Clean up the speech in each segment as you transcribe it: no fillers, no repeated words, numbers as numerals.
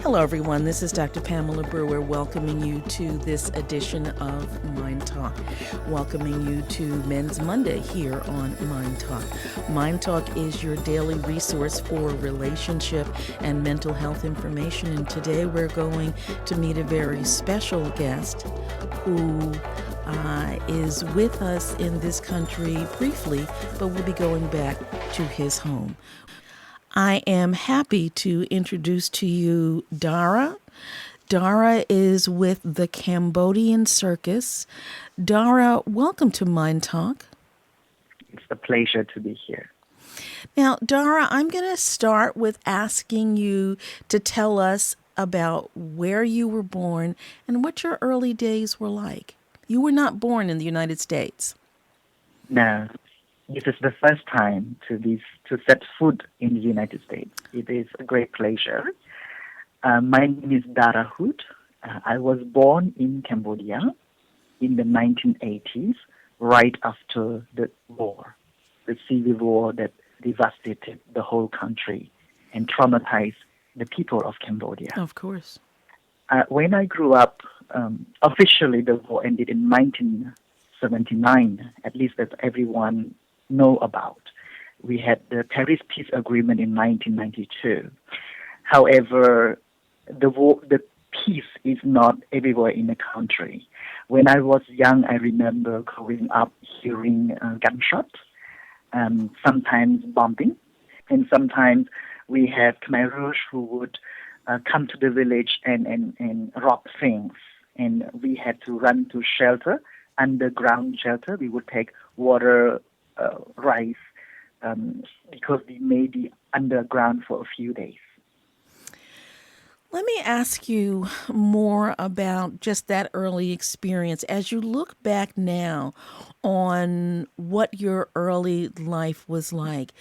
Hello, everyone. This is Dr. Pamela Brewer welcoming you to this edition of Mind Talk, welcoming you to Men's Monday here on Mind Talk. Mind Talk is your daily resource for relationship and mental health information. And today we're going to meet a very special guest who is with us in this country briefly, but will be going back to his home. I am happy to introduce to you Dara. Dara is with the Cambodian Circus. Dara, welcome to Mind Talk. It's a pleasure to be here. Now, Dara, I'm going to start with asking you to tell us about where you were born and what your early days were like. You were not born in the United States. No, this is the first time to set foot in the United States. It is a great pleasure. My name is Dara Huot. I was born in Cambodia in the 1980s, right after the war, the civil war that devastated the whole country and traumatized the people of Cambodia. Of course. When I grew up, officially the war ended in 1979, at least as everyone know about. We had the Paris Peace Agreement in 1992. However, the peace is not everywhere in the country. When I was young, I remember growing up hearing gunshots, sometimes bombing, and sometimes we had Khmer Rouge who would come to the village and rob things, and we had to run to shelter, underground shelter. We would take water, rice, because we may be underground for a few days. Let me ask you more about just that early experience. As you look back now on what your early life was like,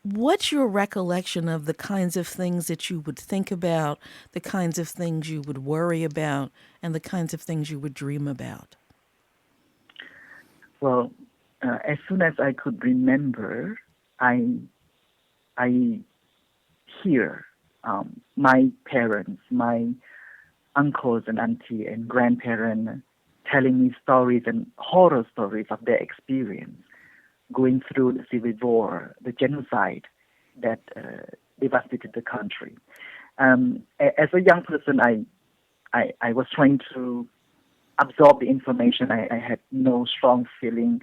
what's your recollection of the kinds of things that you would think about, the kinds of things you would worry about, and the kinds of things you would dream about? Well, as soon as I could remember, I hear my parents, my uncles and auntie and grandparents telling me stories and horror stories of their experience going through the civil war, the genocide that devastated the country. As a young person, I was trying to absorb the information. I had no strong feeling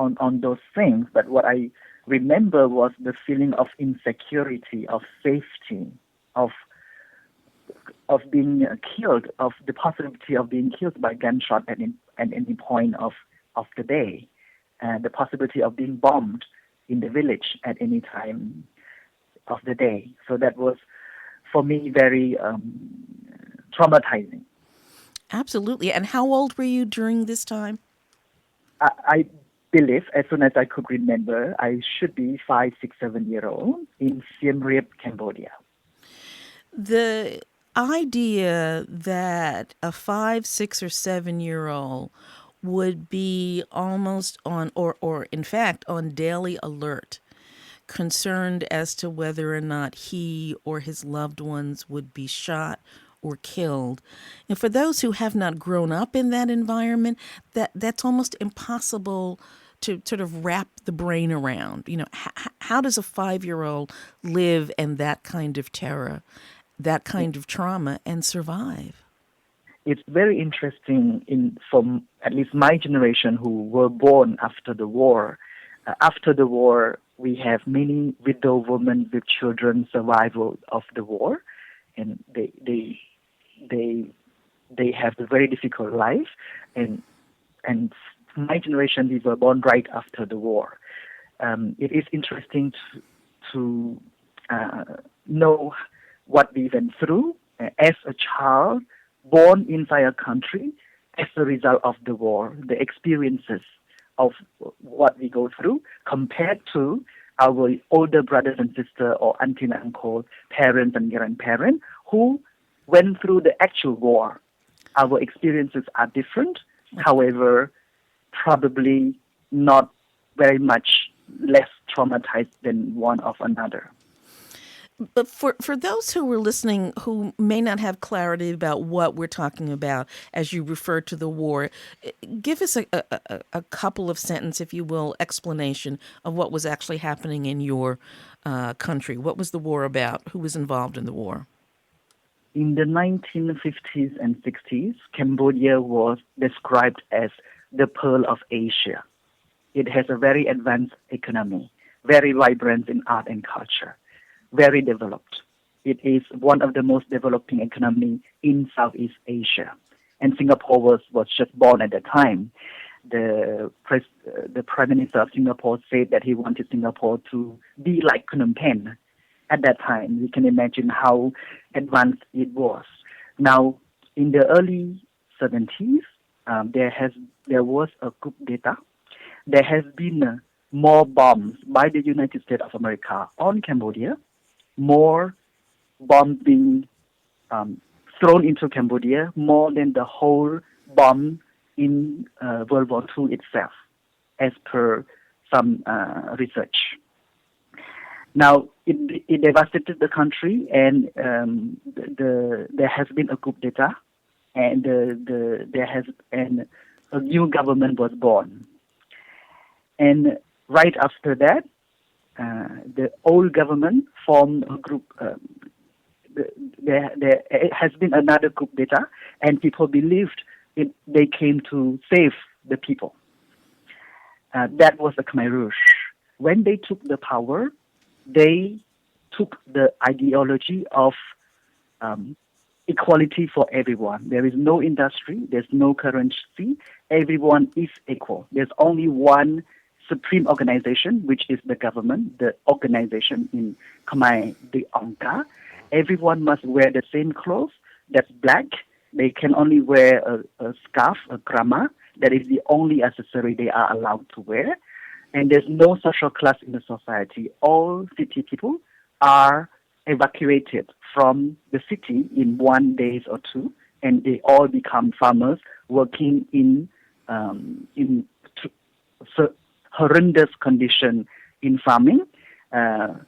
on those things, but what I remember was the feeling of insecurity, of safety, of being killed, of the possibility of being killed by gunshot at any point of the day, the possibility of being bombed in the village at any time of the day. So that was, for me, very traumatizing. Absolutely. And how old were you during this time? I believe, as soon as I could remember, I should be 5, 6, 7 years old in Siem Reap, Cambodia. The idea that a 5, 6, or 7-year-old would be almost on, or in fact, on daily alert, concerned as to whether or not he or his loved ones would be shot or killed. And for those who have not grown up in that environment, that's almost impossible to sort of wrap the brain around. You know, how does a 5-year-old live in that kind of terror, that kind of trauma, and survive? It's very interesting from at least my generation who were born after the war. After the war, we have many widow women with children survival of the war, and they have a very difficult life, and my generation, we were born right after the war. It is interesting to know what we went through as a child born inside a country as a result of the war, the experiences of what we go through compared to our older brothers and sisters or auntie and uncle, parents and grandparents who went through the actual war. Our experiences are different, however, probably not very much less traumatized than one of another. But for those who were listening who may not have clarity about what we're talking about as you refer to the war, give us a couple of sentences, if you will, explanation of what was actually happening in your country. What was the war about? Who was involved in the war? In the 1950s and 60s, Cambodia was described as the Pearl of Asia. It has a very advanced economy, very vibrant in art and culture, very developed. It is one of the most developing economy in Southeast Asia. And Singapore was just born at the time. The Prime Minister of Singapore said that he wanted Singapore to be like Phnom Penh. At that time, we can imagine how advanced it was. Now, in the early 70s, there was a coup d'etat. There has been more bombs by the United States of America on Cambodia, more bombs being thrown into Cambodia, more than the whole bomb in World War II itself, as per some research. Now, it devastated the country, and there has been a coup d'etat, and a new government was born. And right after that, the old government formed a group. There has been another coup d'etat, and people believed they came to save the people. That was the Khmer Rouge. When they took the power, they took the ideology of equality for everyone. There is no industry, there's no currency, everyone is equal. There's only one supreme organization, which is the government, the organization in Khmer, the Angka. Everyone must wear the same clothes, that's black. They can only wear a scarf, a krama. That is the only accessory they are allowed to wear. And there's no social class in the society. All city people are evacuated from the city in 1 day or two, and they all become farmers working in horrendous condition in farming, and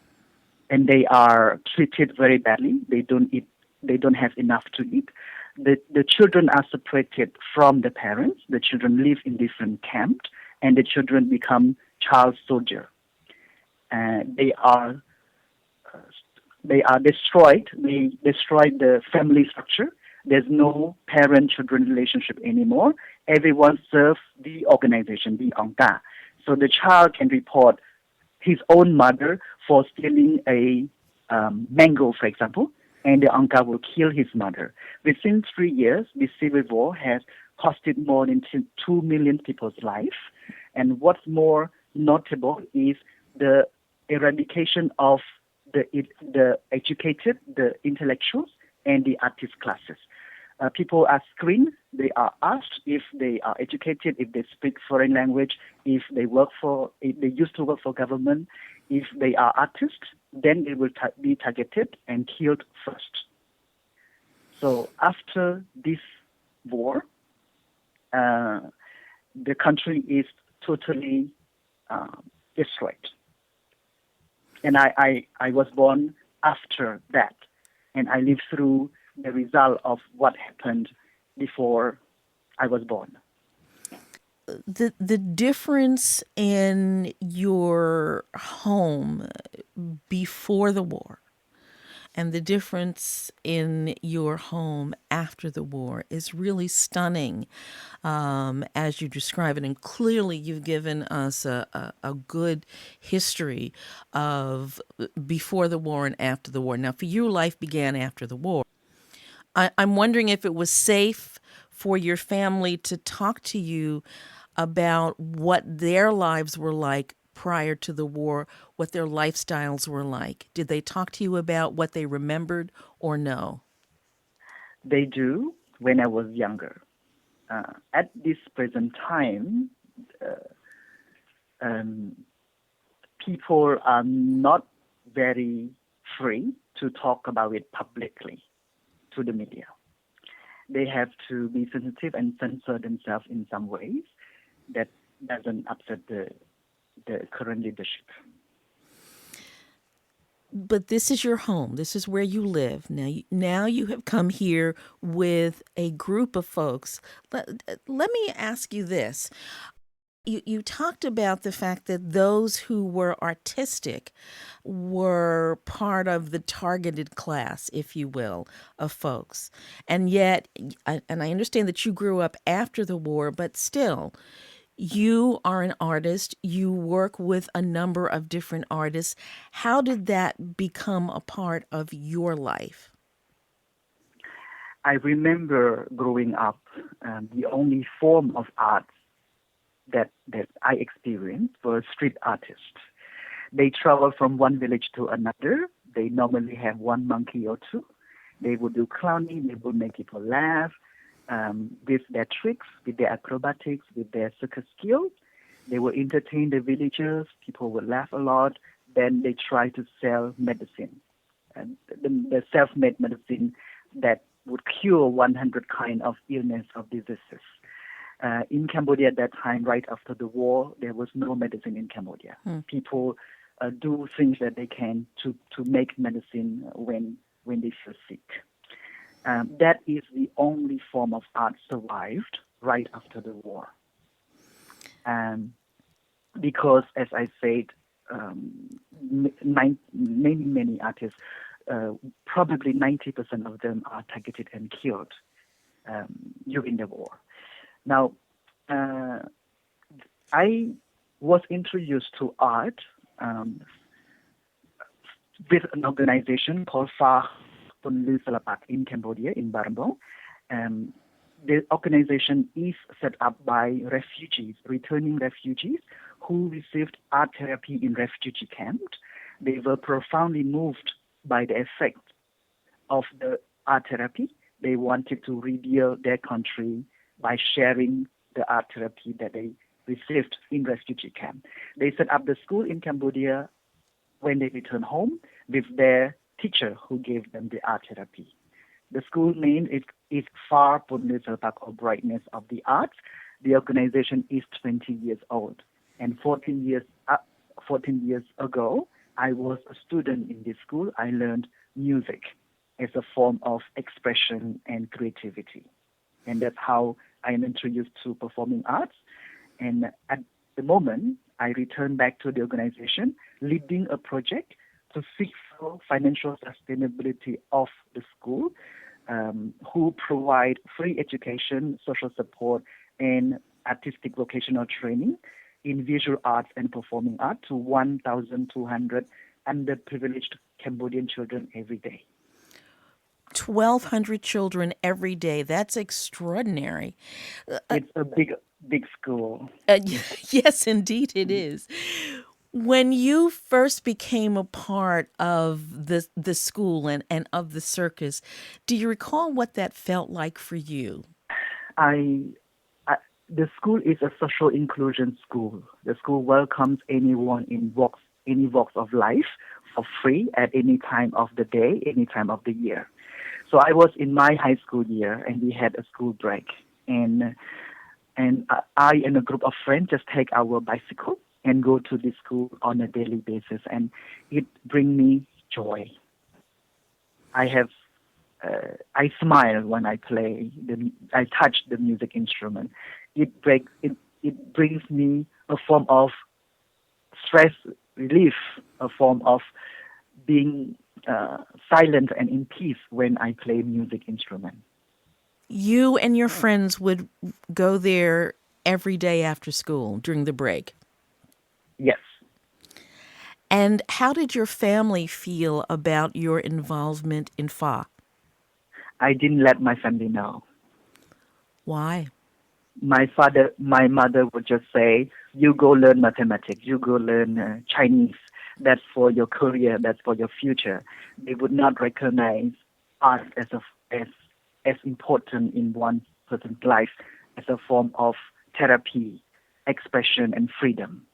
they are treated very badly. They don't eat. They don't have enough to eat. The children are separated from the parents. The children live in different camps, and the children become child soldier. They are destroyed. They destroyed the family structure. There's no parent-children relationship anymore. Everyone serves the organization, the Angka. So the child can report his own mother for stealing a mango, for example, and the Angka will kill his mother. Within 3 years, the civil war has costed more than 2 million people's life. And what's more notable is the eradication of the educated, the intellectuals, and the artist classes. People are screened. They are asked if they are educated, if they speak foreign language, if they used to work for government, if they are artists, then they will be targeted and killed first. So after this war, the country is totally destroyed. And I was born after that, and I lived through the result of what happened before I was born. The difference in your home before the war and the difference in your home after the war is really stunning, as you describe it. And clearly you've given us a good history of before the war and after the war. Now, for you, life began after the war. I'm wondering if it was safe for your family to talk to you about what their lives were like prior to the war, what their lifestyles were like. Did they talk to you about what they remembered or no? They do when I was younger. At this present time, people are not very free to talk about it publicly to the media. They have to be sensitive and censor themselves in some ways that doesn't upset the current leadership. But this is your home. This is where you live. Now you have come here with a group of folks. Let me ask you this. You talked about the fact that those who were artistic were part of the targeted class, if you will, of folks. And yet, and I understand that you grew up after the war, but still, you are an artist. You work with a number of different artists. How did that become a part of your life? I remember growing up, the only form of art that I experienced were street artists. They travel from one village to another. They normally have one monkey or two. They would do clowning. They would make people laugh with their tricks, with their acrobatics, with their circus skills. They would entertain the villagers. People would laugh a lot. Then they try to sell medicine, and the self-made medicine that would cure 100 kind of illness or diseases. In Cambodia at that time, right after the war, there was no medicine in Cambodia. People do things that they can to make medicine when they feel sick. That is the only form of art survived right after the war. Because, as I said, many artists, probably 90% of them are targeted and killed during the war. Now, I was introduced to art with an organization called Phare Ponleu in Cambodia, in Barambo. The organization is set up by refugees, returning refugees who received art therapy in refugee camps. They were profoundly moved by the effect of the art therapy. They wanted to rebuild their country by sharing the art therapy that they received in refugee camp. They set up the school in Cambodia when they return home with their teacher who gave them the art therapy. The school name is Phare Ponleu or Brightness of the Arts. The organization is 20 years old. And 14 years ago, I was a student in this school. I learned music as a form of expression and creativity. And that's how I am introduced to performing arts. And at the moment, I return back to the organization, leading a project to seek for financial sustainability of the school, who provide free education, social support, and artistic vocational training in visual arts and performing art to 1,200 underprivileged Cambodian children every day. 1,200 children every day. That's extraordinary. It's a big school. Yes, indeed, it is. When you first became a part of the school and of the circus, do you recall what that felt like for you? The school is a social inclusion school. The school welcomes anyone in any walks of life for free at any time of the day, any time of the year. So I was in my high school year, and we had a school break, and I and a group of friends just take our bicycle and go to the school on a daily basis, and it brings me joy. I smile when I play. I touch the music instrument. It brings me a form of stress relief, a form of being silent and in peace when I play music instrument. You and your friends would go there every day after school during the break. Yes, And how did your family feel about your involvement in Fa? I didn't let my family know. Why? My mother would just say, "You go learn mathematics. You go learn Chinese. That's for your career. That's for your future." They would not recognize art as important in one person's life as a form of therapy, expression, and freedom.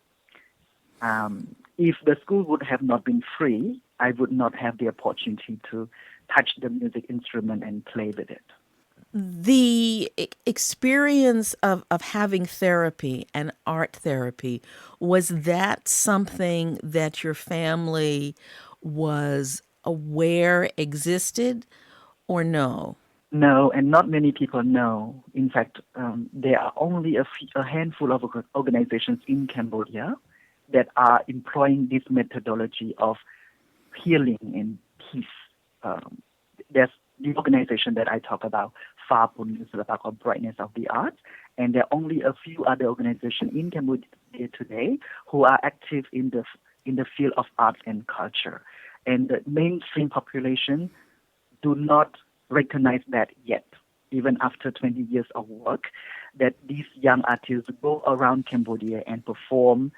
If the school would have not been free, I would not have the opportunity to touch the music instrument and play with it. The experience of having therapy and art therapy, was that something that your family was aware existed, or no? No, and not many people know. In fact, there are only a handful of organizations in Cambodia that are employing this methodology of healing and peace. There's the organization that I talk about, Phare, Ponleu, Selpak, or Brightness of the Arts, and there are only a few other organizations in Cambodia today who are active in the field of arts and culture. And the mainstream population do not recognize that yet, even after 20 years of work, that these young artists go around Cambodia and perform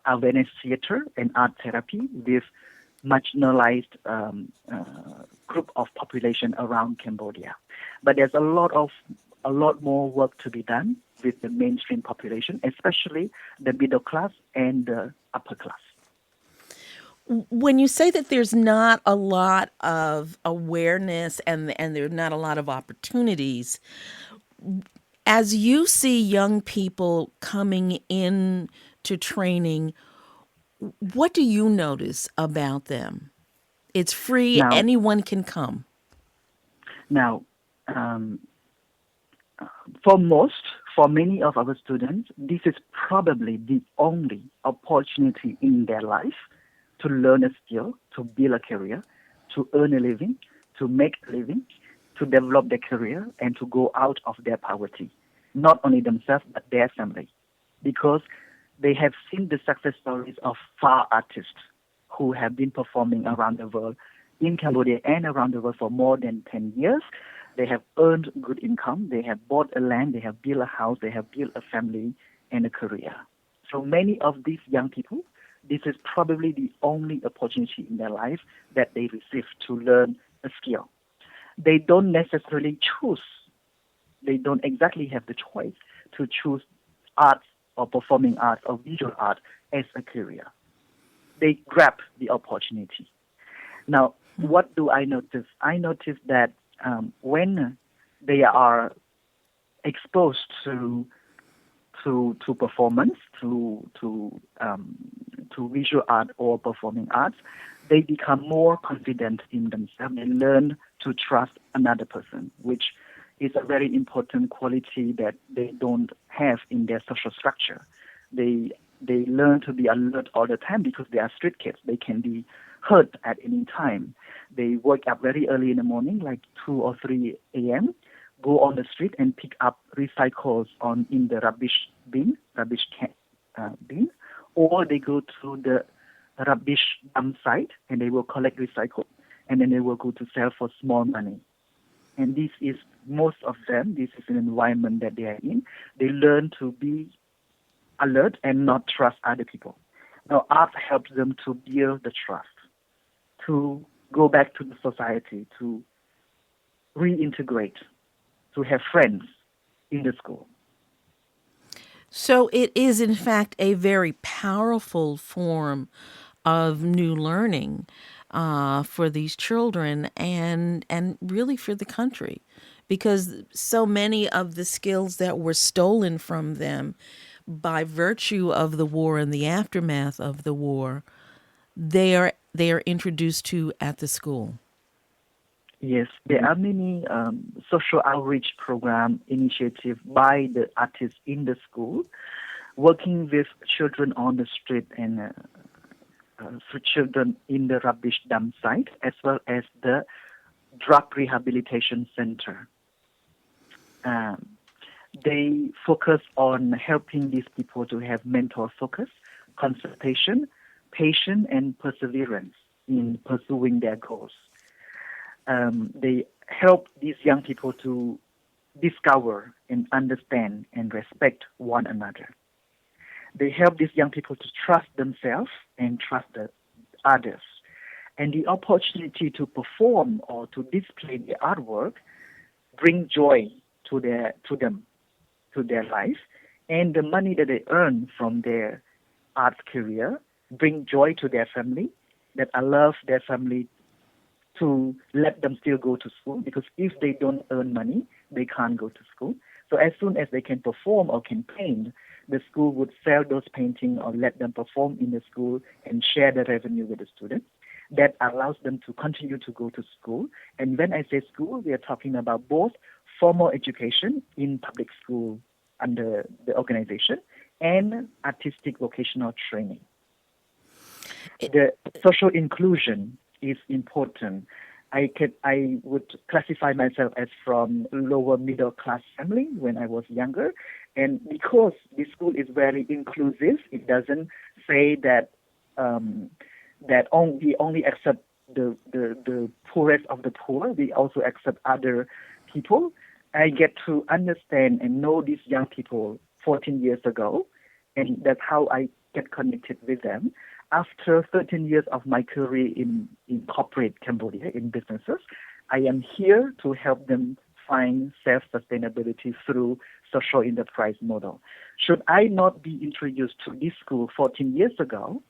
awareness theater and art therapy with marginalized group of population around Cambodia. But there's a lot more work to be done with the mainstream population, especially the middle class and the upper class. When you say that there's not a lot of awareness and there's not a lot of opportunities, as you see young people coming in to training, what do you notice about them? It's free, Now, anyone can come. now, for many of our students, this is probably the only opportunity in their life to learn a skill, to build a career, to earn a living, to make a living, to develop their career, and to go out of their poverty. Not only themselves, but their family. Because they have seen the success stories of Phare artists who have been performing around the world, in Cambodia and around the world for more than 10 years. They have earned good income. They have bought a land. They have built a house. They have built a family and a career. So many of these young people, this is probably the only opportunity in their life that they receive to learn a skill. They don't necessarily choose. They don't exactly have the choice to choose arts or performing arts or visual art as a career. They grab the opportunity. Now, what do I notice? I notice that when they are exposed to performance, to visual art or performing arts, they become more confident in themselves. They learn to trust another person, which is a very important quality that they don't have in their social structure. They learn to be alert all the time because they are street kids. They can be hurt at any time. They wake up very early in the morning, like 2 or 3 a.m., go on the street and pick up recycles in the rubbish bin, or they go to the rubbish dump site and they will collect recycle, and then they will go to sell for small money. And this is, most of them, this is an environment that they are in. They learn to be alert and not trust other people. Now, art helps them to build the trust, to go back to the society, to reintegrate, to have friends in the school. So it is, in fact, a very powerful form of new learning for these children and really for the country, because so many of the skills that were stolen from them by virtue of the war and the aftermath of the war, they are introduced to at the school. Yes, there are many social outreach program initiatives by the artists in the school, working with children on the street and for children in the rubbish dump site, as well as the drug rehabilitation center. They focus on helping these people to have mental focus, concentration, patience, and perseverance in pursuing their goals. They help these young people to discover and understand and respect one another. They help these young people to trust themselves and trust the others. And the opportunity to perform or to display their artwork bring joy to them, to their life. And the money that they earn from their art career bring joy to their family, that allows their family to let them still go to school, because if they don't earn money, they can't go to school. So as soon as they can perform or can paint, the school would sell those paintings or let them perform in the school and share the revenue with the students. that allows them to continue to go to school. And when I say school, we are talking about both formal education in public school under the organization and artistic vocational training. The social inclusion is important. I would classify myself as from lower middle class family when I was younger, and because the school is very inclusive, it doesn't say that we only accept the poorest of the poor. We also accept other people. I get to understand and know these young people 14 years ago, and that's how I get connected with them. After 13 years of my career in corporate Cambodia, in businesses, I am here to help them find self-sustainability through social enterprise model. Should I not be introduced to this school 14 years ago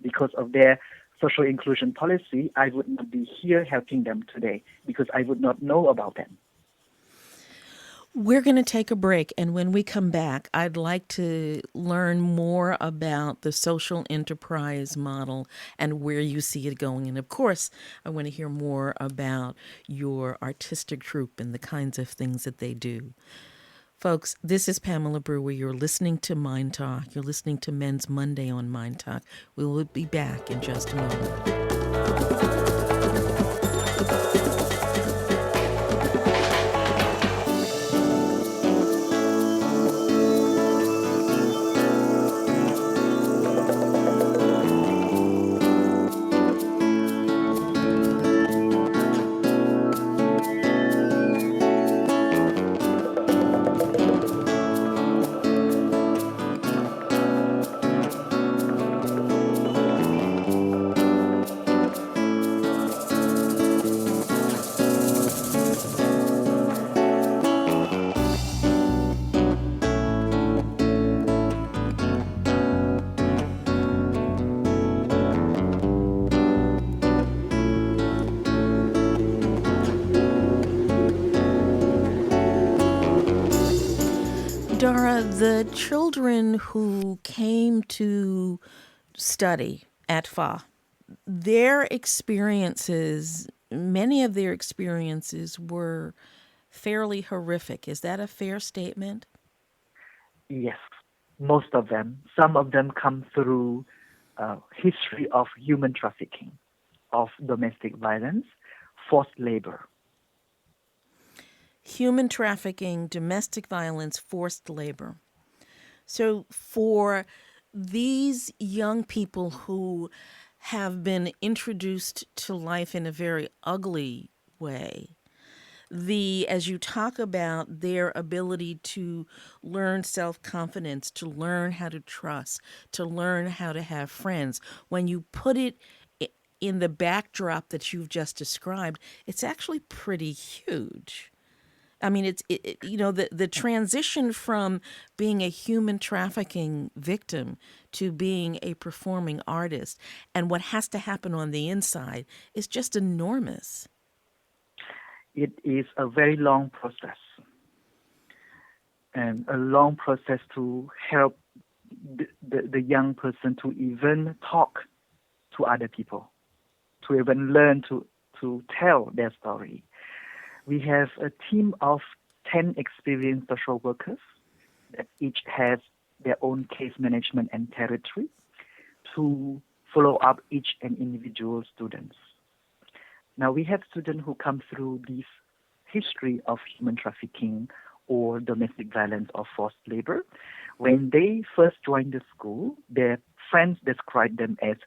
because of their social inclusion policy, I would not be here helping them today because I would not know about them. We're going to take a break, and when we come back, I'd like to learn more about the social enterprise model and where you see it going. And of course, I want to hear more about your artistic troupe and the kinds of things that they do. Folks, this is Pamela Brewer. You're listening to Mind Talk. You're listening to Men's Monday on Mind Talk. We will be back in just a moment. Dara, the children who came to study at Phare, their experiences, many of their experiences were fairly horrific. Is that a fair statement? Yes, most of them. Some of them come through history of human trafficking, of domestic violence, forced labor. Human trafficking, domestic violence, forced labor. So for these young people who have been introduced to life in a very ugly way, as you talk about their ability to learn self-confidence, to learn how to trust, to learn how to have friends, when you put it in the backdrop that you've just described, it's actually pretty huge. I mean, the transition from being a human trafficking victim to being a performing artist and what has to happen on the inside is just enormous. It is a very long process, and a long process to help the young person to even talk to other people, to even learn to tell their story. We have a team of 10 experienced social workers that each has their own case management and territory to follow up each and individual students. Now, we have students who come through this history of human trafficking or domestic violence or forced labor. When they first join the school, their friends describe them as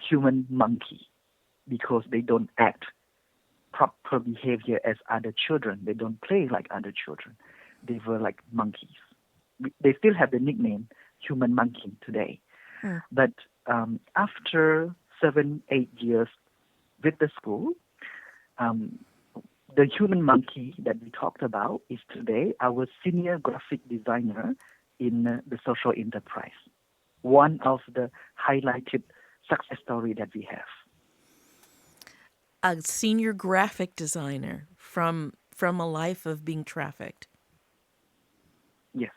human monkey because they don't act proper behavior as other children. They don't play like other children. They were like monkeys. They still have the nickname human monkey today. But after 7-8 years with the school, the human monkey that we talked about is today our senior graphic designer in the social enterprise. One of the highlighted success story that we have. A senior graphic designer from a life of being trafficked. Yes.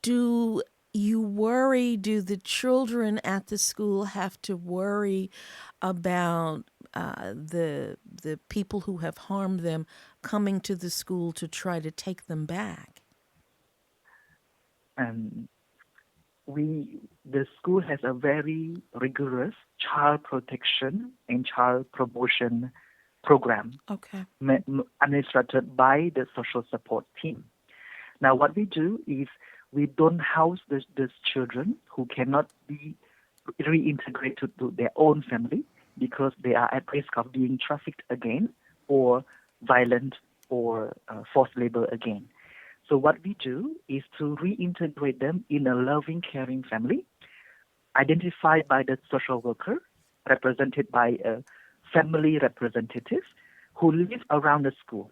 Do you worry, do the children at the school have to worry about the people who have harmed them coming to the school to try to take them back? And the school has a very rigorous child protection and child promotion program Okay. administered by the social support team. Now, what we do is we don't house these children who cannot be reintegrated to their own family because they are at risk of being trafficked again or violent or forced labor again. So what we do is to reintegrate them in a loving, caring family, identified by the social worker, represented by a family representative who live around the school.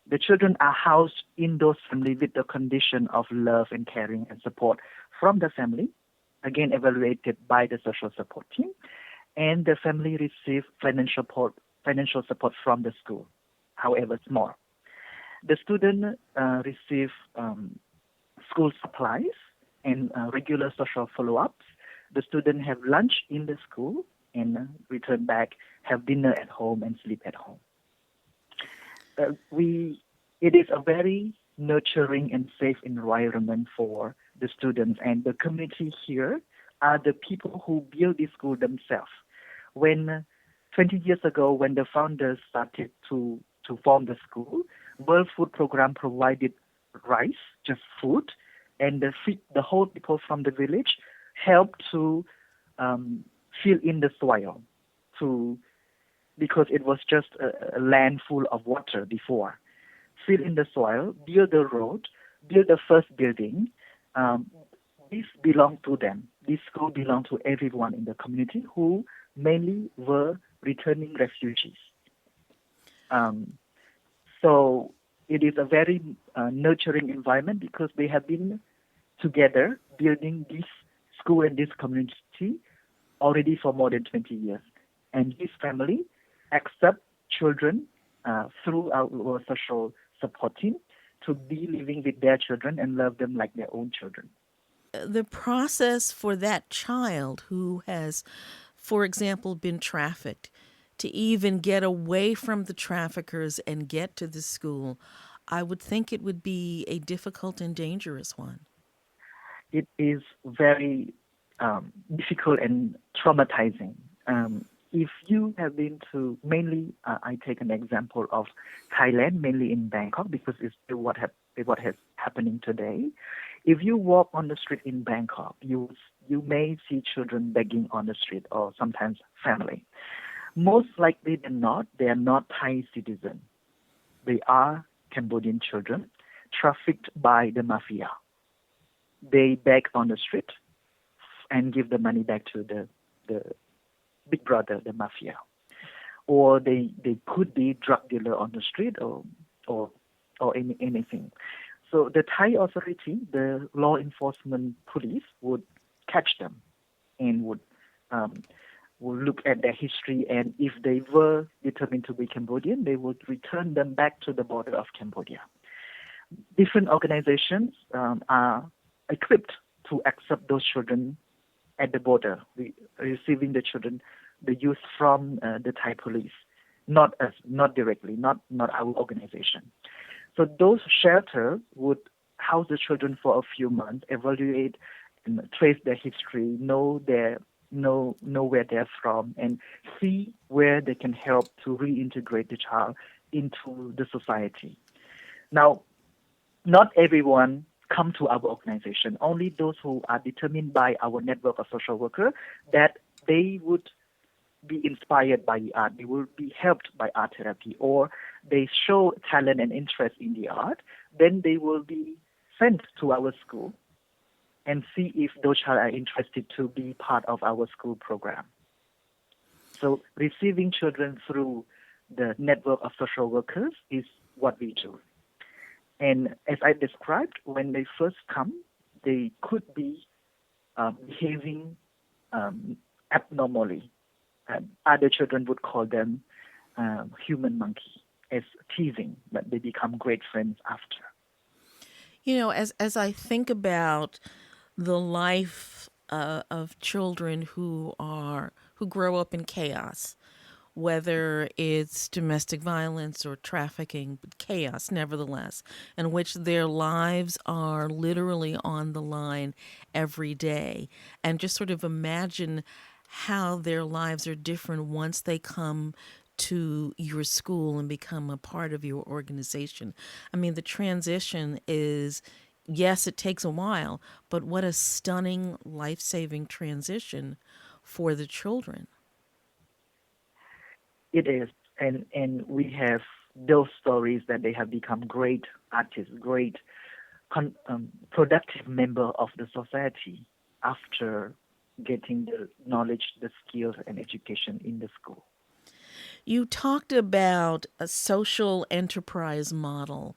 The children are housed in those families with the condition of love and caring and support from the family, again evaluated by the social support team, and the family receive financial support from the school, however small. The student receive school supplies and regular social follow-ups. The student have lunch in the school and return back, have dinner at home and sleep at home. It is a very nurturing and safe environment for the students, and the community here are the people who build this school themselves. When 20 years ago, when the founders started to form the school, World Food Program provided rice, just food, and the whole people from the village helped to fill in the soil because it was just a land full of water before. Fill in the soil, build the road, build the first building. This belonged to them. This school belonged to everyone in the community who mainly were returning refugees. So it is a very nurturing environment because they have been together building this school and this community already for more than 20 years. And this family accept children through our social support team to be living with their children and love them like their own children. The process for that child who has, for example, been trafficked to even get away from the traffickers and get to the school, I would think it would be a difficult and dangerous one. It is very difficult and traumatizing. If you have been to, mainly, I take an example of Thailand, mainly in Bangkok, because it's still what has happening today. If you walk on the street in Bangkok, you may see children begging on the street, or sometimes family. Most likely than not, they are not Thai citizens. They are Cambodian children trafficked by the mafia. They beg on the street and give the money back to the big brother, the mafia. Or they could be drug dealer on the street or anything. So the Thai authority, the law enforcement police, would catch them and would look at their history, and if they were determined to be Cambodian, they would return them back to the border of Cambodia. Different organizations are equipped to accept those children at the border, receiving the children, the youth from the Thai police, not directly, not our organization. So those shelters would house the children for a few months, evaluate and trace their history, know where they're from, and see where they can help to reintegrate the child into the society. Now, not everyone come to our organization. Only those who are determined by our network of social workers that they would be inspired by the art, they will be helped by art therapy, or they show talent and interest in the art, then they will be sent to our school and see if those children are interested to be part of our school program. So receiving children through the network of social workers is what we do. And as I described, when they first come, they could be behaving abnormally. Other children would call them human monkey as teasing, but they become great friends after. As I think about the life of children who grow up in chaos, whether it's domestic violence or trafficking, but chaos nevertheless, in which their lives are literally on the line every day. And just sort of imagine how their lives are different once they come to your school and become a part of your organization. I mean, the transition is, yes, it takes a while, but what a stunning, life saving transition for the children. It is, and we have those stories that they have become great artists, great productive member of the society after getting the knowledge, the skills, and education in the school. You talked about a social enterprise model.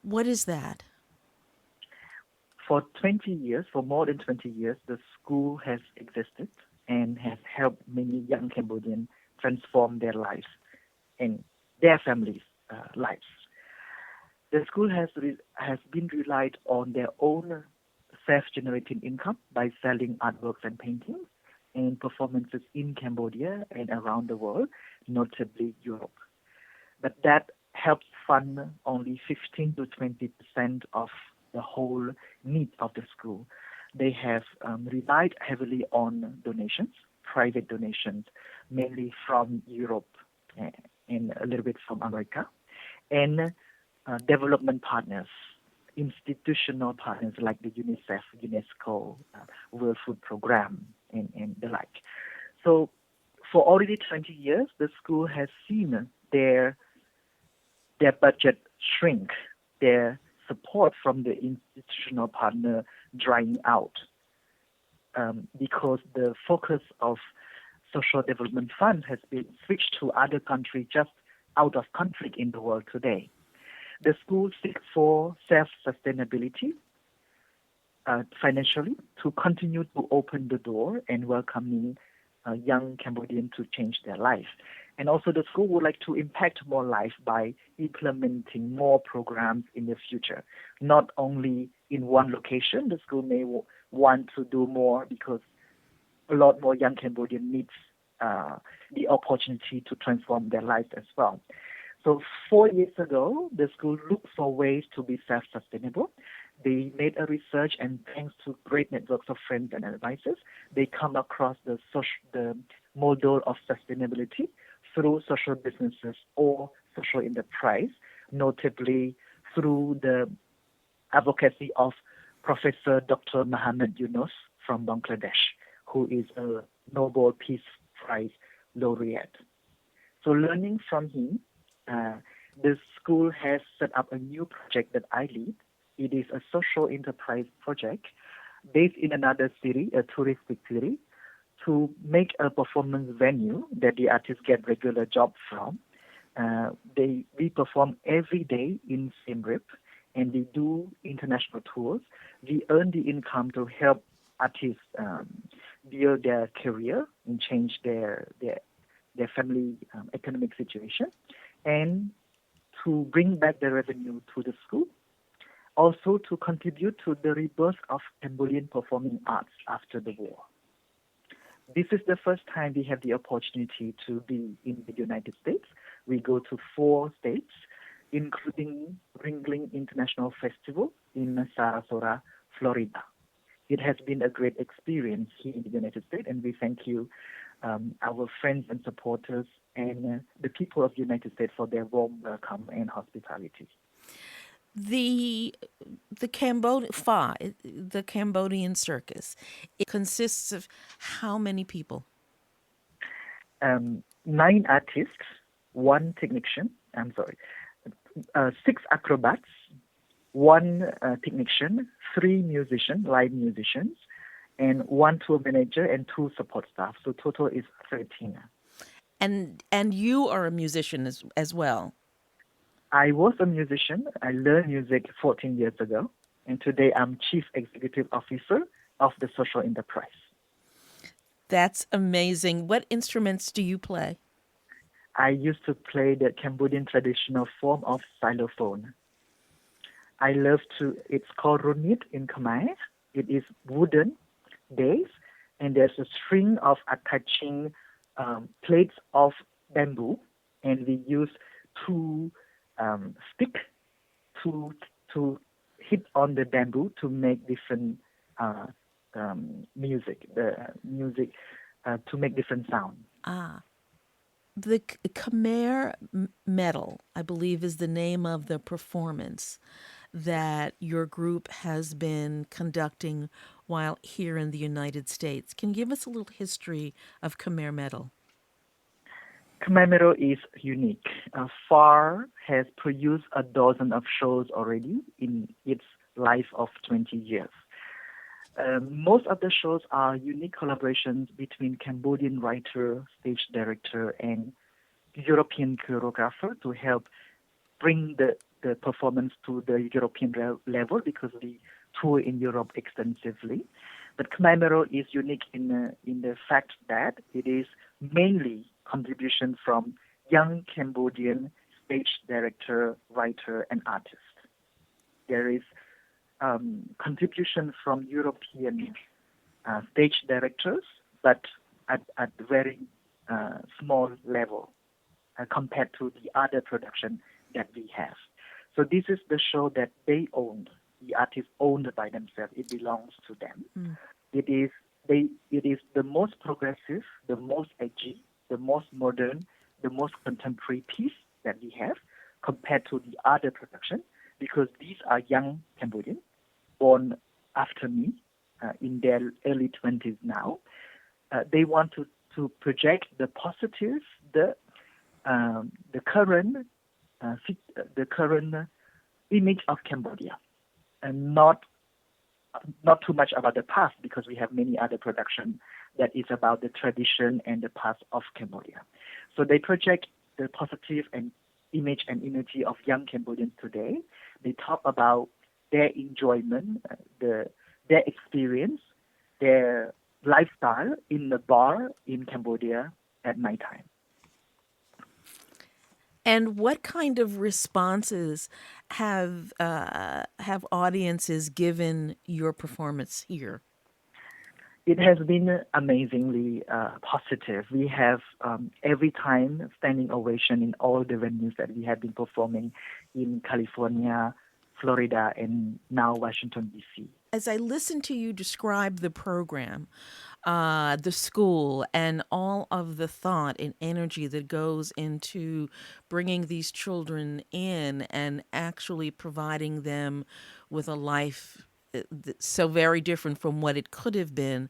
What is that? For 20 years, for more than 20 years, the school has existed and has helped many young Cambodians transform their lives and their families' lives. The school has been relied on their own self-generating income by selling artworks and paintings and performances in Cambodia and around the world, notably Europe. But that helps fund only 15 to 20% of the whole need of the school. They have relied heavily on donations, private donations, mainly from Europe and a little bit from America, and development partners, institutional partners like the UNICEF, UNESCO, World Food Program, and the like. So for already 20 years, the school has seen their budget shrink, their support from the institutional partner drying out because the focus of social development fund has been switched to other countries just out of conflict in the world today. The school seeks for self-sustainability financially to continue to open the door and welcoming young Cambodians to change their life. And also the school would like to impact more life by implementing more programs in the future. Not only in one location, the school may want to do more because a lot more young Cambodian needs the opportunity to transform their lives as well. So 4 years ago, the school looked for ways to be self-sustainable. They made a research, and thanks to great networks of friends and advisors, they come across the model of sustainability through social businesses or social enterprise, notably through the advocacy of Professor Dr. Muhammad Yunus from Bangladesh, who is a Nobel Peace Prize laureate. So learning from him, the school has set up a new project that I lead. It is a social enterprise project based in another city, a touristic city, to make a performance venue that the artists get regular job from. We perform every day in Siem Reap, and we do international tours. We earn the income to help artists build their career and change their family economic situation, and to bring back the revenue to the school. Also to contribute to the rebirth of Cambodian performing arts after the war. This is the first time we have the opportunity to be in the United States. We go to 4 states, including Ringling International Festival in Sarasota, Florida. It has been a great experience here in the United States, and we thank you, our friends and supporters, and the people of the United States for their warm welcome and hospitality. The the Cambodian circus, it consists of how many people? 9 artists, 1 technician. I'm sorry, 6 acrobats, 1 technician, 3 musicians, live musicians, and 1 tour manager and 2 support staff. So total is 13. And you are a musician as well. I was a musician. I learned music 14 years ago, and today I'm Chief Executive Officer of the social enterprise. That's amazing. What instruments do you play? I used to play the Cambodian traditional form of xylophone. I love to, it's called runit in Khmer. It is wooden base, and there's a string of attaching plates of bamboo, and we use two stick to hit on the bamboo to make different uh, music to make different sound. Ah, the Khmer Medal, I believe, is the name of the performance that your group has been conducting while here in the United States. Can you give us a little history of Khmer Medal? Khmer Mero is unique. Phare has produced a dozen of shows already in its life of 20 years. Most of the shows are unique collaborations between Cambodian writer, stage director, and European choreographer to help bring the performance to the European level because we tour in Europe extensively. But Khmer Mero is unique in the fact that it is mainly contribution from young Cambodian stage director, writer, and artist. There is contribution from European stage directors, but at very small level compared to the other production that we have. So this is the show that they owned. The artists owned by themselves. It belongs to them. Mm. It is the most progressive, the most edgy, the most modern, the most contemporary piece that we have compared to the other production because these are young Cambodians born after me in their early 20s now. They want to project the positive, the current image of Cambodia, and not too much about the past because we have many other production that is about the tradition and the past of Cambodia. So they project the positive and image and unity of young Cambodians today. They talk about their enjoyment, their experience, their lifestyle in the bar in Cambodia at nighttime. And what kind of responses have audiences given your performance here? It has been amazingly positive. We have every time standing ovation in all the venues that we have been performing in California, Florida, and now Washington, D.C. As I listen to you describe the program, the school, and all of the thought and energy that goes into bringing these children in and actually providing them with a life so very different from what it could have been,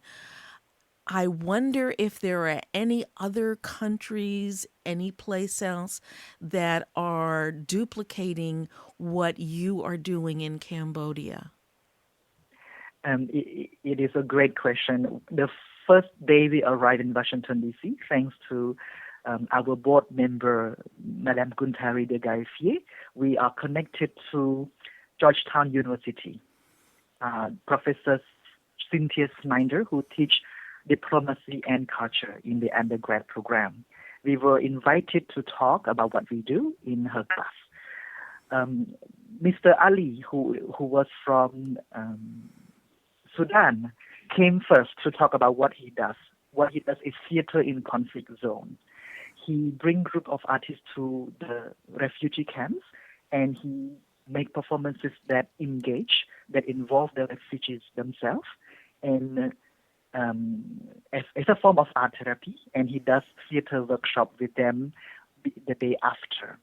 I wonder if there are any other countries, any place else that are duplicating what you are doing in Cambodia. It is a great question. The first day we arrived in Washington, D.C., thanks to our board member, Madame Guntari de Gaifier, we are connected to Georgetown University. Professor Cynthia Snyder, who teach diplomacy and culture in the undergrad program. We were invited to talk about what we do in her class. Mr. Ali, who was from Sudan, came first to talk about what he does. What he does is theater in conflict zone. He brings group of artists to the refugee camps, and he make performances that engage, that involve the refugees themselves, and as a form of art therapy, and he does theater workshop with them the day after.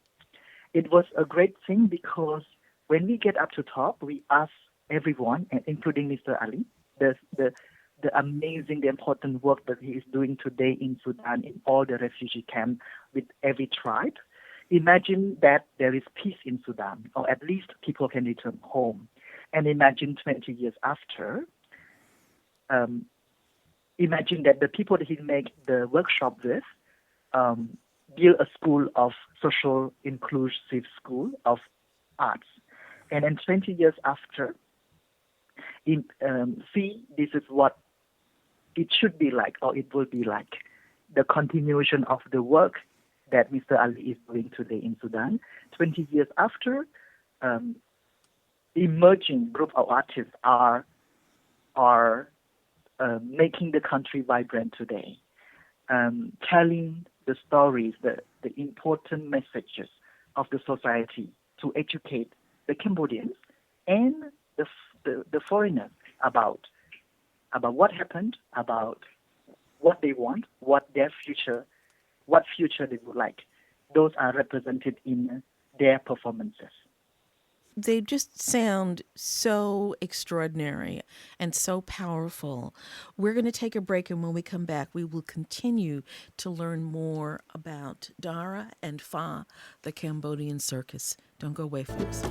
It was a great thing because when we get up to top, we ask everyone, including Mr. Ali, the amazing, the important work that he is doing today in Sudan, in all the refugee camps with every tribe. Imagine that there is peace in Sudan, or at least people can return home. And imagine 20 years after, imagine that the people that he make the workshop with build a school of social inclusive school of arts. And then 20 years after, see, this is what it should be like, or it will be like. The continuation of the work that Mr. Ali is doing today in Sudan. 20 years after, emerging group of artists are making the country vibrant today, telling the stories, the important messages of the society to educate the Cambodians and the foreigners about what happened, about what they want, what future they would like. Those are represented in their performances. They just sound so extraordinary and so powerful. We're going to take a break, and when we come back, we will continue to learn more about Dara and Phare, the Cambodian circus. Don't go away, folks.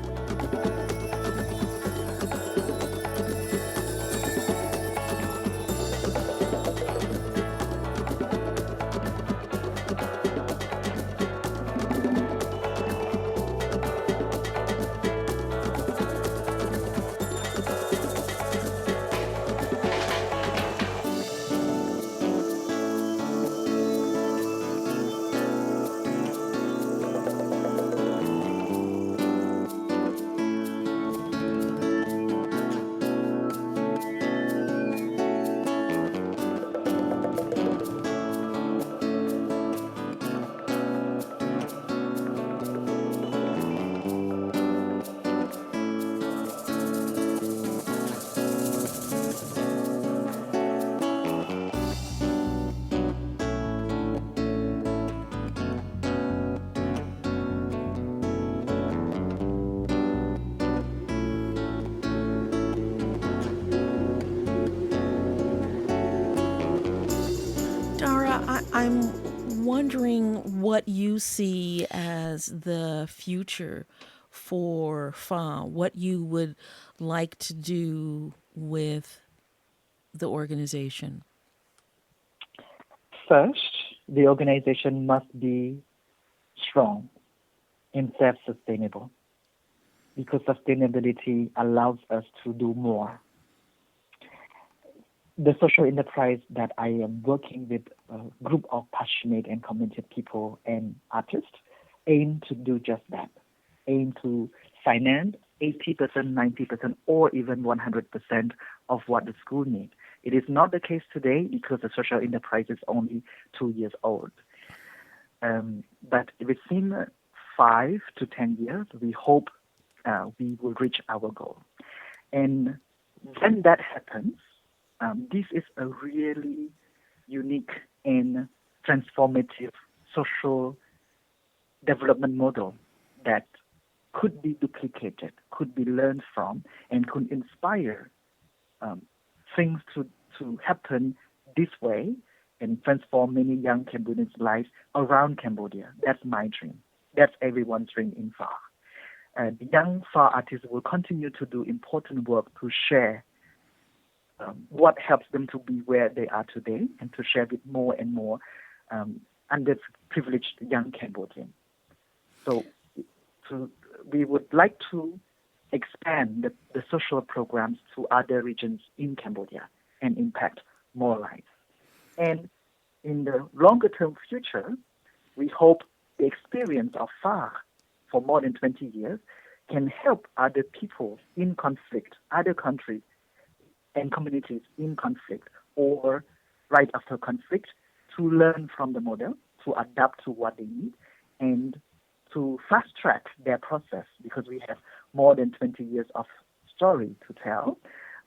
Dara, I'm wondering what you see as the future for Phare, what you would like to do with the organization. First, the organization must be strong and self-sustainable, because sustainability allows us to do more. The social enterprise that I am working with, a group of passionate and committed people and artists, aim to do just that, aim to finance 80%, 90%, or even 100% of what the school needs. It is not the case today because the social enterprise is only 2 years old. But within 5 to 10 years, we hope we will reach our goal. And when that happens, this is a really unique and transformative social development model that could be duplicated, could be learned from, and could inspire things to happen this way and transform many young Cambodians' lives around Cambodia. That's my dream. That's everyone's dream in Phare. The young Phare artists will continue to do important work to share what helps them to be where they are today and to share with more and more underprivileged young Cambodians. So we would like to expand the social programs to other regions in Cambodia and impact more lives. And in the longer term future, we hope the experience of Phare for more than 20 years can help other people in conflict, other countries and communities in conflict or right after conflict, to learn from the model, to adapt to what they need, and to fast track their process, because we have more than 20 years of story to tell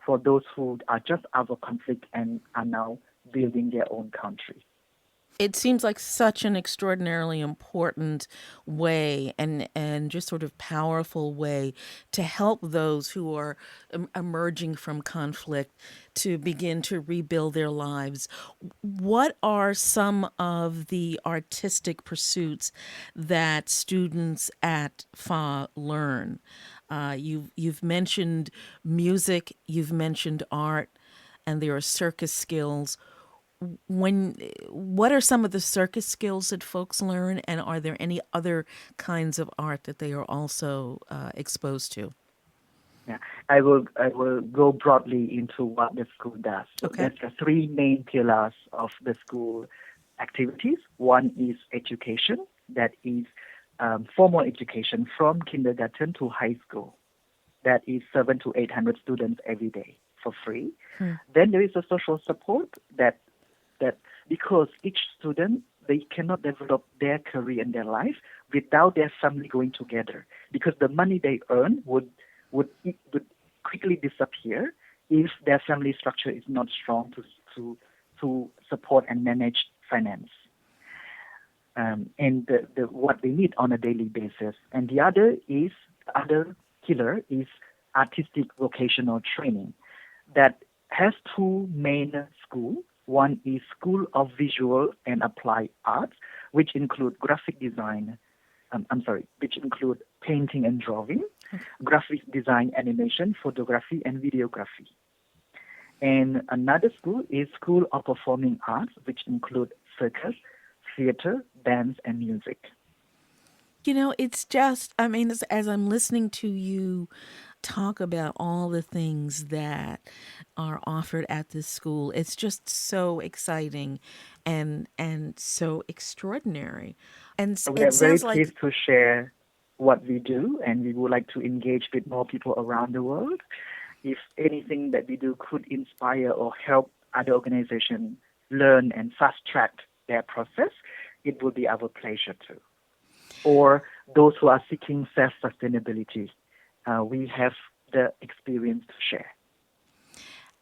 for those who are just out of conflict and are now building their own country. It seems like such an extraordinarily important way and just sort of powerful way to help those who are emerging from conflict to begin to rebuild their lives. What are some of the artistic pursuits that students at Phare learn? You've mentioned music, you've mentioned art, and there are circus skills. What are some of the circus skills that folks learn, and are there any other kinds of art that they are also exposed to? Yeah, I will go broadly into what the school does. So Okay. there's the three main pillars of the school activities. One is education, that is formal education from kindergarten to high school. that is 700 to 800 students every day for free. Hmm. Then there is a social support that because each student, they cannot develop their career and their life without their family going together, because the money they earn would quickly disappear if their family structure is not strong to support and manage finance. And what they need on a daily basis. And the other pillar is artistic vocational training that has two main schools. One is School of Visual and Applied Arts, which include graphic design, which include painting and drawing, graphic design, animation, photography, and videography. And another school is School of Performing Arts, which include circus, theater, dance, and music. It's just, I mean, as I'm listening to you talk about all the things that are offered at this school, it's just so exciting and so extraordinary. And We are it very sounds like, pleased to share what we do, and we would like to engage with more people around the world. If anything that we do could inspire or help other organizations learn and fast track their process, it would be our pleasure too. Or those who are seeking self-sustainability, we have the experience to share.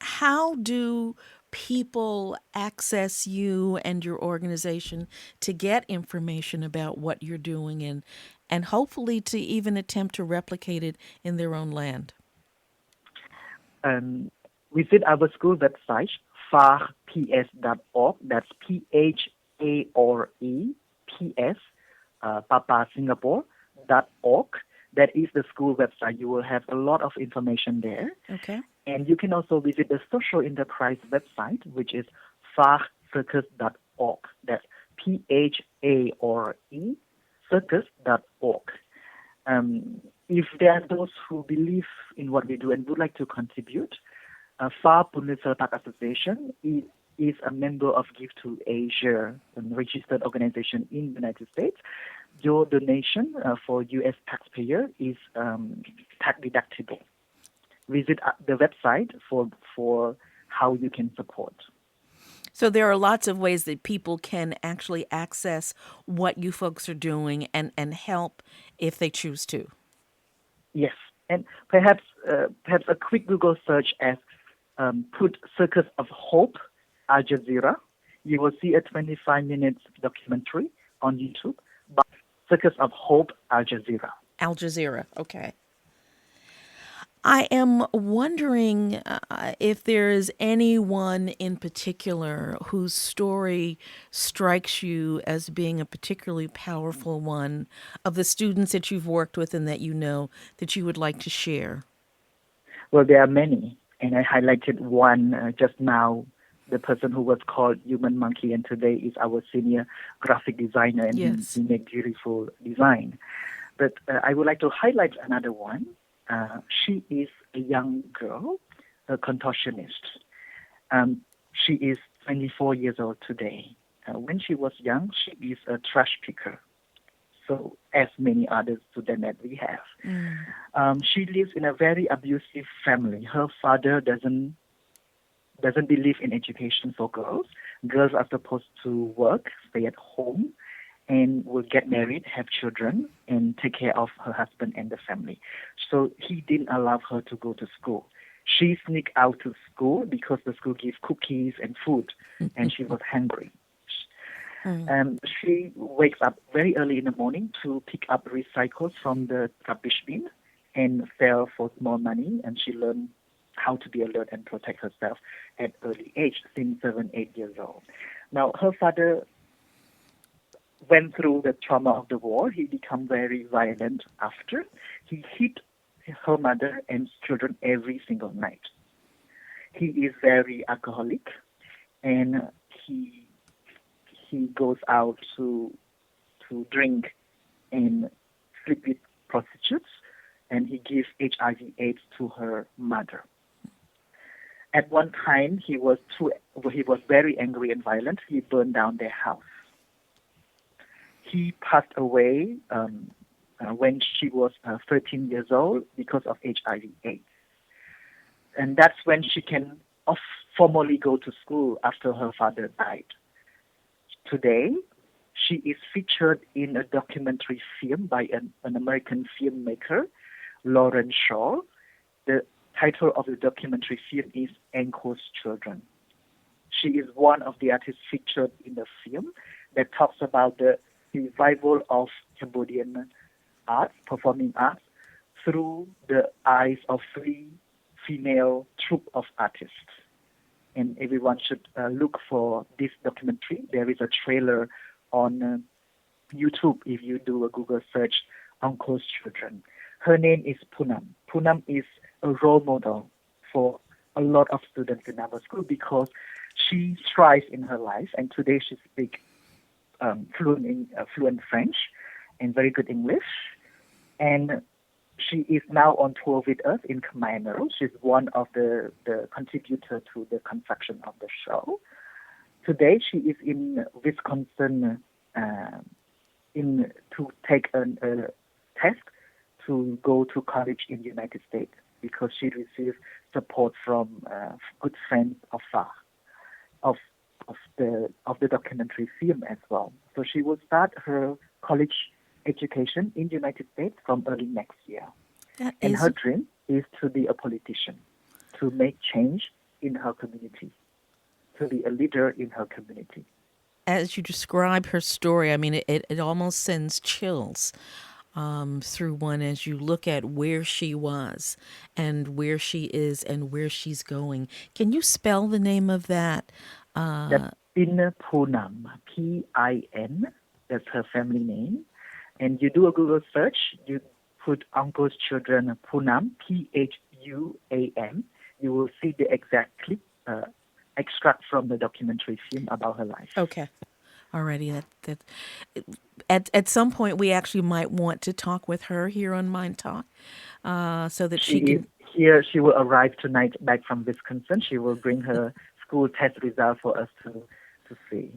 how do people access you and your organization to get information about what you're doing and hopefully to even attempt to replicate it in their own land? Visit our school website, phareps.org. That's PHAREPS, Papa Singapore.org. That is the school website. You will have a lot of information there. Okay. And you can also visit the social enterprise website, which is pharecircus.org. That's PHARE circus.org. If there are those who believe in what we do and would like to contribute, Phare Ponleu Selpak Association is a member of Give to Asia, a registered organization in the United States. Your donation for U.S. taxpayer is tax deductible. Visit the website for how you can support. So there are lots of ways that people can actually access what you folks are doing and help if they choose to. Yes, and perhaps a quick Google search as put Circus of Hope Al Jazeera. You will see a 25-minute documentary on YouTube by Circus of Hope Al Jazeera. Al Jazeera, okay. I am wondering if there is anyone in particular whose story strikes you as being a particularly powerful one of the students that you've worked with and that you know that you would like to share. Well, there are many, and I highlighted one just now, the person who was called Human Monkey, and today is our senior graphic designer, and Yes. he makes beautiful design. But I would like to highlight another one. She is a young girl, a contortionist. She is 24 years old today. When she was young, she is a trash picker. So, as many other students that we have. She lives in a very abusive family. Her father doesn't believe in education for girls. Girls are supposed to work, stay at home, and will get married, have children, and take care of her husband and the family. So he didn't allow her to go to school. She sneaked out to school because the school gives cookies and food, and she was hungry. She wakes up very early in the morning to pick up recycles from the rubbish bin and sell for small money, and she learned how to be alert and protect herself at early age, since 7, 8 years old. Now, her father went through the trauma of the war. He became very violent after. He hit her mother and children every single night. He is very alcoholic, and he goes out to drink and sleep with prostitutes, and he gives HIV/AIDS to her mother. At one time, he was very angry and violent. He burned down their house. He passed away when she was 13 years old because of HIV/AIDS. And that's when she can formally go to school after her father died. Today, she is featured in a documentary film by an American filmmaker, Lauren Shaw. The title of the documentary film is Angko's Children. She is one of the artists featured in the film that talks about the revival of Cambodian arts, performing arts, through the eyes of 3 female troupe of artists. And everyone should look for this documentary. There is a trailer on YouTube if you do a Google search, Uncle's Children. Her name is Punam. Punam is a role model for a lot of students in our school because she strives in her life, and today she speaks fluent French and very good English. And she is now on tour with us in Khmer. She's one of the contributors to the construction of the show. Today she is in Wisconsin to take a test to go to college in the United States because she received support from good friends of Phare, of the documentary film as well. So she will start her college education in the United States from early next year. And her dream is to be a politician, to make change in her community, to be a leader in her community. As you describe her story, I mean, it almost sends chills through one as you look at where she was and where she is and where she's going. Can you spell the name of that? That's Pin Punam, P-I-N, that's her family name. And you do a Google search, you put Uncle's Children Punam, P-H-U-A-M. You will see the exact clip, extract from the documentary film about her life. Okay. Alrighty. At some point, we actually might want to talk with her here on MyndTalk so that she can... Here, she will arrive tonight back from Wisconsin. She will bring her school test result for us to see,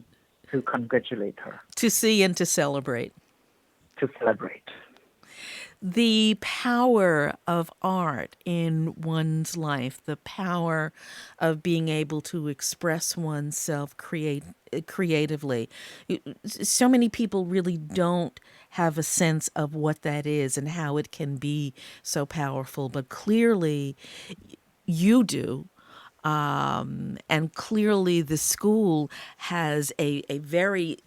to congratulate her. To see and to celebrate. To celebrate. The power of art in one's life, the power of being able to express oneself creatively. So many people really don't have a sense of what that is and how it can be so powerful, but clearly you do. And clearly the school has a very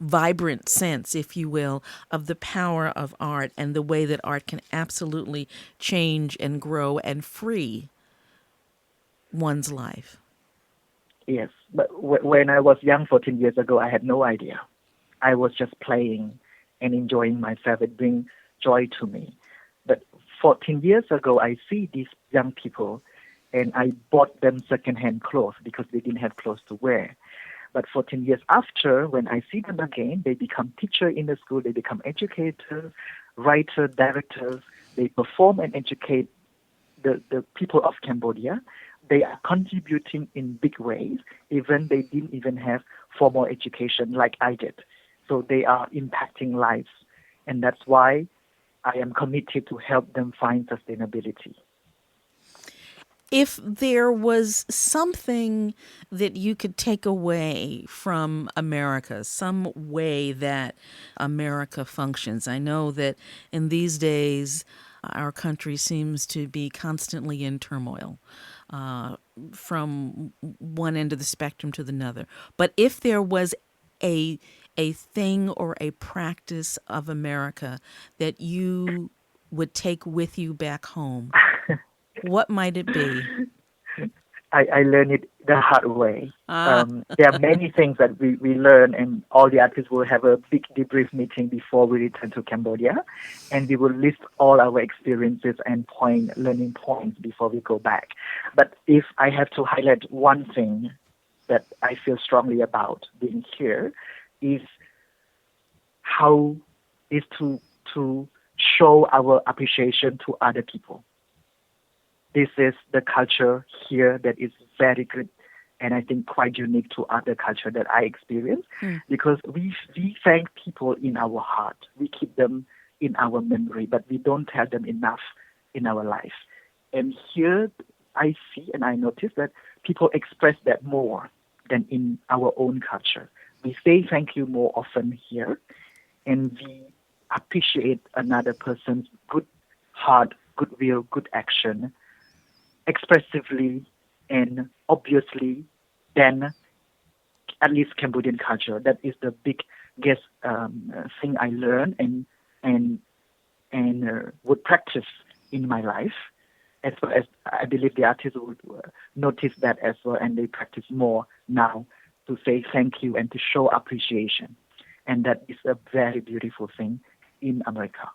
vibrant sense, if you will, of the power of art and the way that art can absolutely change and grow and free one's life. Yes, but when I was young 14 years ago, I had no idea. I was just playing and enjoying myself. It brings joy to me. But 14 years ago, I see these young people and I bought them secondhand clothes because they didn't have clothes to wear. But 14 years after, when I see them again, they become teachers in the school, they become educators, writers, directors, they perform and educate the people of Cambodia. They are contributing in big ways, even they didn't even have formal education like I did. So they are impacting lives. And that's why I am committed to help them find sustainability. If there was something that you could take away from America, some way that America functions, I know that in these days our country seems to be constantly in turmoil from one end of the spectrum to the other. But if there was a thing or a practice of America that you would take with you back home, what might it be? I learned it the hard way. There are many things that we learn, and all the artists will have a big debrief meeting before we return to Cambodia, and we will list all our experiences and learning points before we go back. But if I have to highlight one thing that I feel strongly about being here, is to show our appreciation to other people. This is the culture here that is very good and I think quite unique to other culture that I experience, because we thank people in our heart. We keep them in our memory, but we don't tell them enough in our life. And here I see and I notice that people express that more than in our own culture. We say thank you more often here, and we appreciate another person's good heart, goodwill, good action expressively and obviously than at least Cambodian culture. That is the biggest thing I learned and would practice in my life. As well as I believe the artists would notice that as well, and they practice more now to say thank you and to show appreciation. And that is a very beautiful thing in America.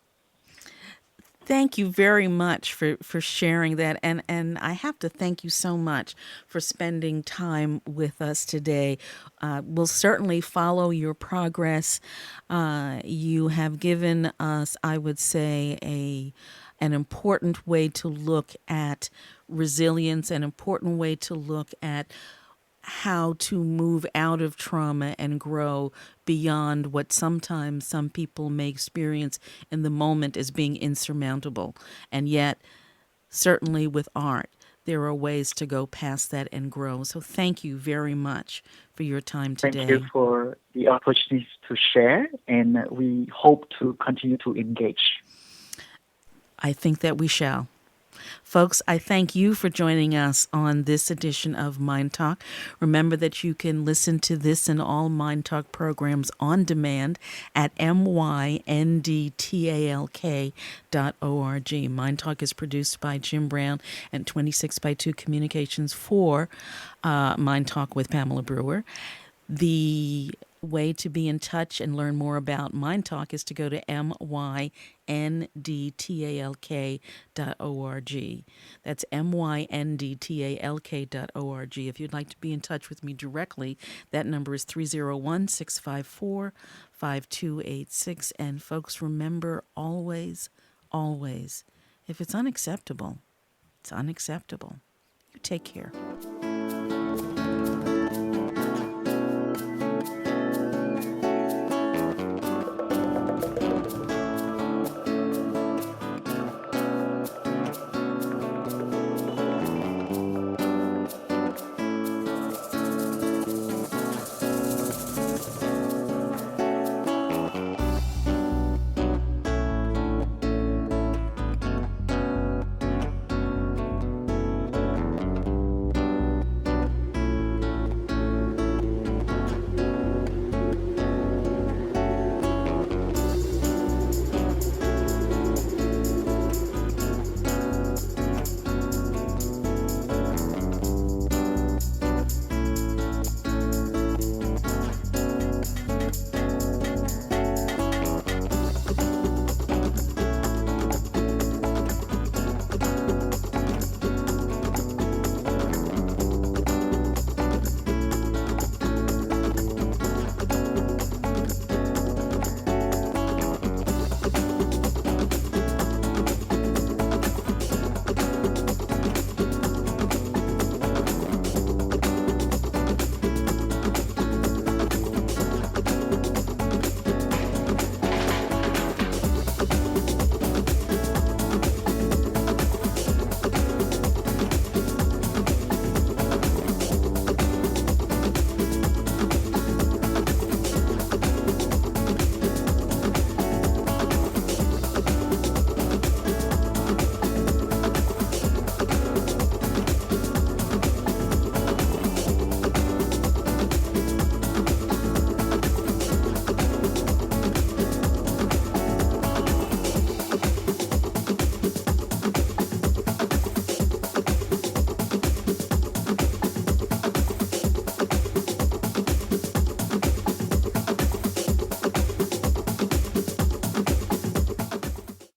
Thank you very much for sharing that. And I have to thank you so much for spending time with us today. We'll certainly follow your progress. You have given us, I would say, an important way to look at resilience, an important way to look at how to move out of trauma and grow beyond what sometimes some people may experience in the moment as being insurmountable. And yet, certainly with art, there are ways to go past that and grow. So thank you very much for your time today. Thank you for the opportunity to share, and we hope to continue to engage. I think that we shall. Folks, I thank you for joining us on this edition of Mind Talk. Remember that you can listen to this and all Mind Talk programs on demand at myndtalk.org. Mind Talk is produced by Jim Brown and 26 by 2 Communications for Mind Talk with Pamela Brewer. The way to be in touch and learn more about Mind Talk is to go to myndtalk.org. That's myndtalk.org. If you'd like to be in touch with me directly, that number is 301-654-5286. And folks, remember always, always, if it's unacceptable, it's unacceptable. You take care.